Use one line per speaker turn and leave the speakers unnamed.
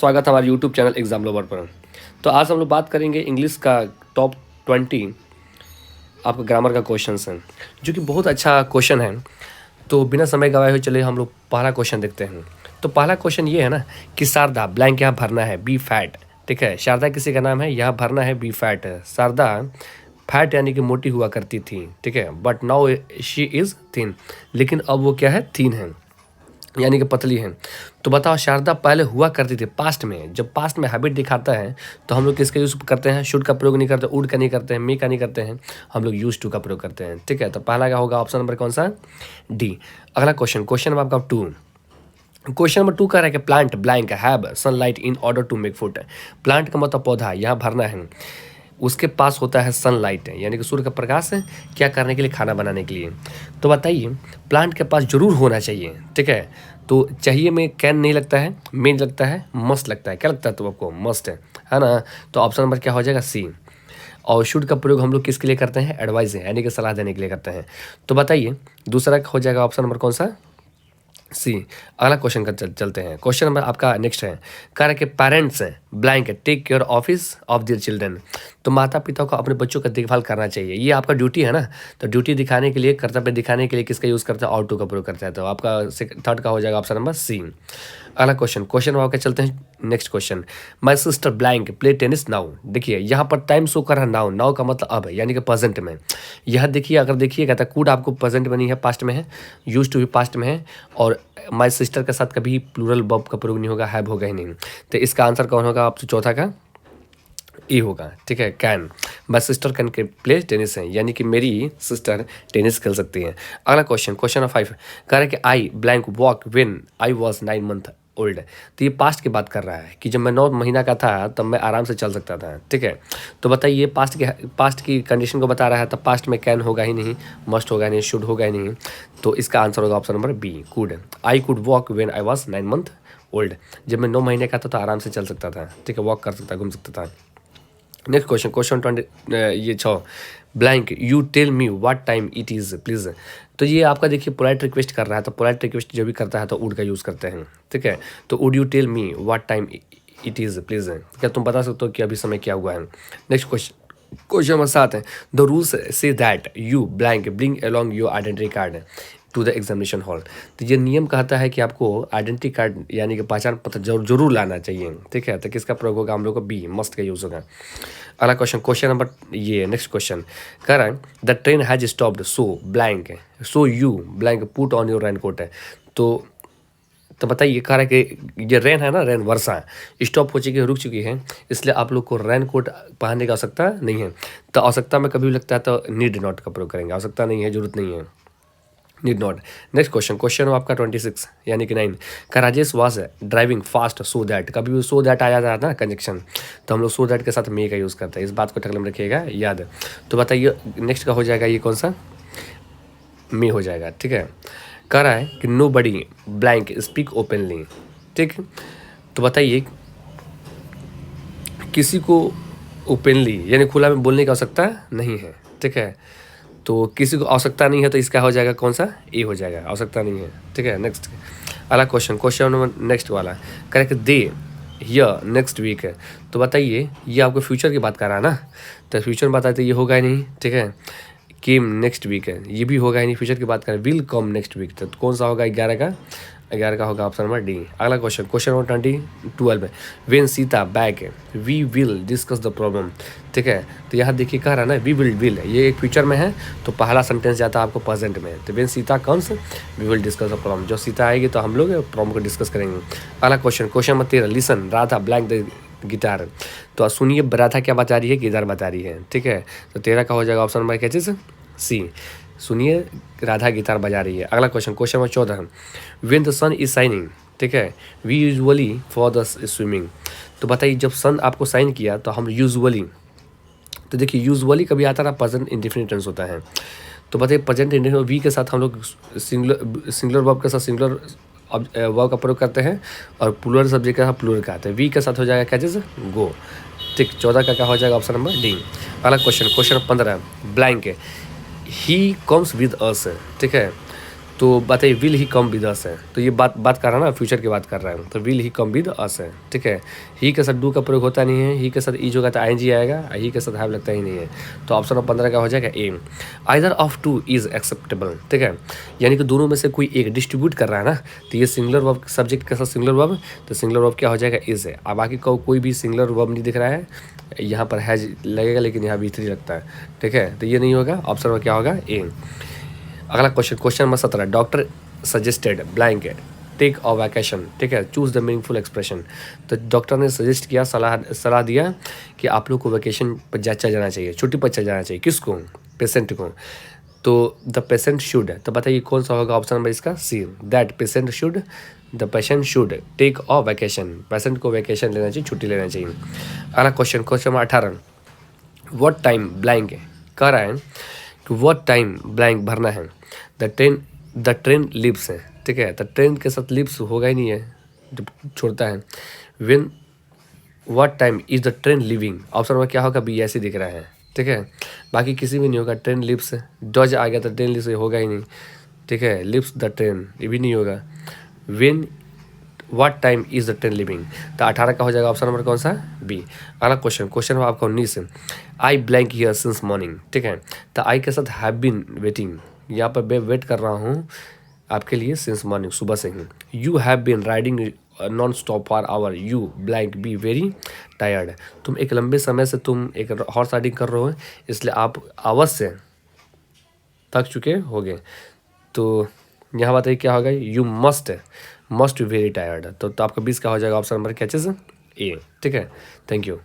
स्वागत है हमारे यूट्यूब चैनल एग्जाम लोवर पर। तो आज हम लोग बात करेंगे इंग्लिश का टॉप 20 आपका ग्रामर का क्वेश्चन है, जो कि बहुत अच्छा क्वेश्चन है। तो बिना समय गवाए हुए चले हम लोग पहला क्वेश्चन देखते हैं। तो पहला क्वेश्चन ये है ना कि शारदा ब्लैंक यहाँ भरना है बी फैट। ठीक है, शारदा किसी का नाम है, यहाँ भरना है बी फैट। शारदा फैट यानी कि मोटी हुआ करती थी, ठीक है, but now she is thin. लेकिन अब वो क्या है, थिन है यानी कि पतली है। तो बताओ शारदा पहले हुआ करती थी पास्ट में। जब पास्ट में हैबिट दिखाता है तो हम लोग किसका यूज़ करते हैं, शुड का प्रयोग नहीं करते, वुड का नहीं करते हैं, मे का नहीं करते हैं, हम लोग यूज टू का प्रयोग करते हैं। ठीक है, तो पहला क्या होगा, ऑप्शन नंबर कौन सा, डी। अगला क्वेश्चन, क्वेश्चन नंबर आपका 2। क्वेश्चन नंबर 2 कह रहा है कि plant blank have sunlight in order to make food. Plant का मतलब पौधा, यहाँ भरना है, उसके पास होता है सनलाइट यानी कि सूर्य का प्रकाश है, क्या करने के लिए, खाना बनाने के लिए। तो बताइए प्लांट के पास जरूर होना चाहिए। ठीक है, तो चाहिए में कैन नहीं लगता है, मेन लगता है, मस्ट लगता है। क्या लगता है तो आपको, मस्ट है ना। तो ऑप्शन नंबर क्या हो जाएगा, सी। और शुड का प्रयोग हम लोग किसके लिए करते हैं, एडवाइस है यानी कि सलाह देने के लिए करते हैं। तो बताइए दूसरा हो जाएगा ऑप्शन नंबर कौन सा, सी। अगला क्वेश्चन का चलते हैं। क्वेश्चन नंबर आपका नेक्स्ट है, कह रहा है कि parents blank take care office of their children. तो माता पिता को अपने बच्चों का देखभाल करना चाहिए, ये आपका ड्यूटी है ना। तो ड्यूटी दिखाने के लिए, कर्तव्य दिखाने के लिए किसका यूज़ करता है, ऑट टू का प्रयोग करता है। तो आपका थर्ड का हो जाएगा ऑप्शन नंबर सी। अगला क्वेश्चन, क्वेश्चन नंबर चलते हैं next question. My sister blank play tennis now. देखिए यहाँ पर टाइम शो कर रहा है नाउ, नाउ का मतलब अब है यानी कि प्रेजेंट में। यह देखिए, अगर देखिए कहता है कूड आपको प्रेजेंट में नहीं है, पास्ट में है, यूज टू भी पास्ट में है, और माई सिस्टर के साथ कभी प्लूरल वर्ब का प्रयोग नहीं होगा, हैव होगा ही नहीं। तो इसका आंसर कौन होगा, आप चौथा का ई होगा। ठीक है, can, my sister can play tennis है यानी कि मेरी सिस्टर टेनिस खेल सकती है। अगला क्वेश्चन, क्वेश्चन नंबर 5 कह रहा है कि आई blank walk when I was 9 month old. तो ये पास्ट की बात कर रहा है कि जब मैं 9 महीना का था तब मैं आराम से चल सकता था। ठीक है, तो बताइए पास्ट की कंडीशन को बता रहा है, तब पास्ट में कैन होगा ही नहीं, मस्ट होगा नहीं, शुड होगा ही नहीं। तो इसका आंसर होगा option number B, could. I could walk when I was 9 month old. जब मैं 9 महीने का था तो आराम से चल सकता था, ठीक है, वॉक कर सकता, घूम सकता था। नेक्स्ट क्वेश्चन, क्वेश्चन 20 ये 6 blank you tell me what time it is please. तो ये आपका देखिए पोलाइट रिक्वेस्ट कर रहा है, तो पोलाइट रिक्वेस्ट जो भी करता है तो वुड का यूज़ करते हैं। ठीक है, तो would you tell me what time it is please, क्या तुम बता सकते हो कि अभी समय क्या हुआ है। नेक्स्ट क्वेश्चन, क्वेश्चन नंबर 7 है, the rules say that you blank bring along your identity card to the examination hall. तो ये नियम कहता है कि आपको आइडेंटिटी कार्ड यानी कि पहचान पत्र जरूर लाना चाहिए। ठीक है, तो किसका प्रयोग होगा, हम लोग को बी, मस्ट का यूज़ होगा। अगला क्वेश्चन, क्वेश्चन नंबर ये नेक्स्ट क्वेश्चन कह रहा है the train has stopped so blank so you blank put on your raincoat है। तो बताइए, कह रहा है कि ये रेन है ना, रेन वर्षा स्टॉप हो चुकी है, रुक चुकी है, इसलिए आप लोग को रेन कोट पहनने की आवश्यकता नहीं है। तो आवश्यकता में कभी भी लगता है तो नीड नॉट का प्रयोग करेंगे, आवश्यकता नहीं है, जरूरत नहीं है, need not. Next question, question आपका 26 यानी कि 9 का Rajesh was driving fast so that. कभी भी सो दैट आया जाता है ना कंजक्शन, तो हम लोग सो दैट के साथ मे का यूज़ करते हैं, इस बात को टकले में रखिएगा याद। तो बताइए नेक्स्ट का हो जाएगा ये कौन सा, मे हो जाएगा। ठीक है, कह रहा है कि नो बडी ब्लैंक स्पीक ओपनली। ठीक, तो बताइए किसी को ओपनली यानी खुला में बोलने की आवश्यकता नहीं है। ठीक है, तो किसी को आवश्यकता नहीं है तो इसका हो जाएगा कौन सा, ए हो जाएगा, आवश्यकता नहीं है। ठीक है, नेक्स्ट अगला क्वेश्चन, क्वेश्चन नंबर नेक्स्ट वाला करेक्ट दे यह नेक्स्ट वीक है। तो बताइए ये आपको फ्यूचर की बात कर रहा है ना, तो फ्यूचर में बताते ये होगा ही नहीं। ठीक है, केम नेक्स्ट वीक है, ये भी होगा ही नहीं, फ्यूचर की बात करें, विल कम नेक्स्ट वीक। तो कौन सा होगा, 11 का होगा ऑप्शन नंबर डी। अगला क्वेश्चन, क्वेश्चन नंबर 12 है when Sita back we will discuss the problem. ठीक है, तो यहाँ देखिए कह रहा है ना वी विल ये एक फ्यूचर में है, तो पहला सेंटेंस जाता है आपको प्रेजेंट में। तो when Sita comes we will discuss the problem, जो सीता आएगी तो हम लोग प्रॉब्लम को डिस्कस करेंगे। अगला question, question number 13 listen Radha blank the guitar. तो सुनिए राधा क्या बता रही है, गिटार बता रही है। ठीक है, तो 13 का हो जाएगा ऑप्शन नंबर क्या चीज़, सी। सुनिए राधा गिटार बजा रही है। अगला question, question number 14 when the sun is shining. ठीक है, we usually for the swimming. तो बताइए जब सन आपको साइन किया तो हम यूजुअली, तो देखिए यूजुअली कभी आता ना प्रेजेंट इंडेफिनिट टेंस होता है। तो बताइए प्रेजेंट इंडेफिनिट वी के साथ हम लोग सिंगुलर वर्ब के साथ सिंगुलर वर्ब का प्रयोग करते हैं, और प्लूरल सब्जेक्ट का प्लूरल का आता है। वी के साथ हो जाएगा क्या चीज़, गो। ठीक, 14 का क्या हो जाएगा ऑप्शन नंबर डी। अगला question, question 15 blank he comes with us. ठीक है, तो बताइए will he come with us है, तो ये बात कर रहा है ना, फ्यूचर की बात कर रहा है, तो will he come with us है, ठीक है। ही के साथ डू का प्रयोग होता नहीं है, ही के साथ ईज होगा तो आईएनजी आएगा, ही के साथ हैव लगता ही नहीं है। तो ऑप्शन नंबर 15 का हो जाएगा A. Either of two is acceptable, ठीक है, यानी कि दोनों में से कोई एक डिस्ट्रीब्यूट कर रहा है ना, तो ये सिंगुलर वर्ब, सब्जेक्ट के साथ सिंगुलर वर्ब, तो सिंगुलर वर्ब क्या हो जाएगा, इज है। अब बाकी कोई भी सिंगुलर वर्ब नहीं दिख रहा है, यहाँ पर हैज लगेगा लेकिन यहाँ V3 लगता है, ठीक है, तो ये नहीं होगा, ऑप्शन में क्या होगा, ए। अगला question number 17, doctor suggested blank take a vacation, ठीक है, चूज द मीनिंगफुल एक्सप्रेशन। तो डॉक्टर ने सजेस्ट किया, सलाह दिया कि आप लोग को वैकेशन पर चला जाना चाहिए, छुट्टी पर चला जाना चाहिए, किसको, पेशेंट को। तो द पेशेंट शुड, तो बताइए कौन सा होगा ऑप्शन नंबर इसका, C, that patient should, the patient should take a vacation, patient को वैकेशन लेना चाहिए, छुट्टी लेना चाहिए। अगला question number 18, what time blank कह रहा है कि व्हाट टाइम ब्लैंक भरना है, द ट्रेन लिव्स है, ठीक है, तो ट्रेन के साथ लिव्स होगा ही नहीं है जब छोड़ता है। When what time is the train living, option में क्या होगा, बी ऐसे दिख रहा है, ठीक है, बाकी किसी में नहीं होगा, ट्रेन लिव्स, डज आ गया तो ट्रेन लिव्स होगा ही नहीं, ठीक है, लिव्स द ट्रेन ये भी नहीं होगा। When what time is the train living, तो 18 का हो जाएगा ऑप्शन नंबर कौन सा, बी। अगला क्वेश्चन है आपका 19, आई ब्लैंक हियर सिंस मॉर्निंग, ठीक है, तो आई के साथ हैव बीन वेटिंग, यहाँ पर मैं वेट कर रहा हूँ आपके लिए सिंस मॉर्निंग, सुबह से ही। You have been riding non stop for hour, you blank be very tired, तुम एक लंबे समय से तुम एक हॉर्स राइडिंग कर रहे हो, इसलिए आप आवर्स से थक चुके होगे। तो यहाँ बताइए क्या होगा, you must be very tired, तो आपका 20 का हो जाएगा ऑप्शन नंबर क्या चीज़, ए, ठीक है। Thank you.